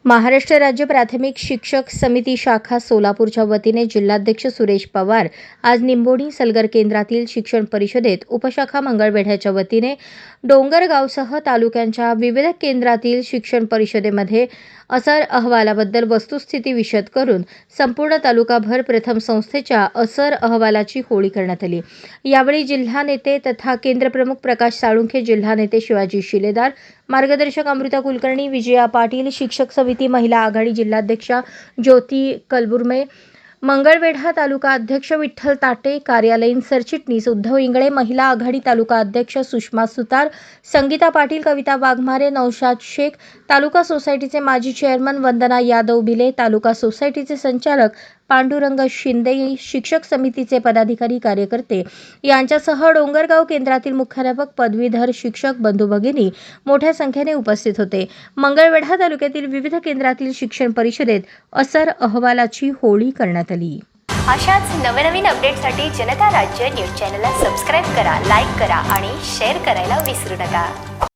महाराष्ट्र राज्य प्राथमिक शिक्षक समिती शाखा सोलापूरच्या वतीने जिल्हाध्यक्ष सुरेश पवार आज निंबोणी सलगर केंद्रातील शिक्षण परिषदेत उपशाखा मंगळवेढ्याच्या वतीने डोंगरगावसह तालुक्यांच्या विविध केंद्रातील शिक्षण परिषदेमध्ये असर अहवालाबद्दल वस्तुस्थिती विशद करून संपूर्ण तालुकाभर प्रथम संस्थेच्या असर अहवालाची होळी करण्यात आली। यावेळी जिल्हा नेते तथा केंद्रप्रमुख प्रकाश साळुंखे, जिल्हा नेते शिवाजी शिलेदार, मार्गदर्शक अमृता कुलकर्णी, विजया पाटील, शिक्षक समिती महिला आघाडी जिल्हाध्यक्षा ज्योती कलबुर्मे, मंगळवेढा तालुका अध्यक्ष विठ्ठल ताटे, कार्यालयीन सरचिटणीस उद्धव इंगळे, महिला आघाडी तालुका अध्यक्ष सुषमा सुतार, संगीता पाटील, कविता वाघमारे, नौशाद शेख, तालुका सोसायटीचे माजी चेअरमन वंदना यादव बिले, तालुका सोसायटीचे संचालक पांडुरंग शिंदे, शिक्षक समितीचे पदाधिकारी कार्यकर्ते यांच्यासह डोंगरगाव केंद्रातील मुख्याध्यापक, पदवीधर शिक्षक बंधू भगिनी मोठ्या संख्येने उपस्थित होते। मंगळवेढा तालुक्यातील विविध केंद्रातील शिक्षण परिषदेत असर अहवालाची होळी करण्यात आली। अशाच नवनवीन अपडेटसाठी जनता राज्य न्यूज चॅनलला सबस्क्राइब करा, लाईक करा आणि शेअर करायला विसरू नका।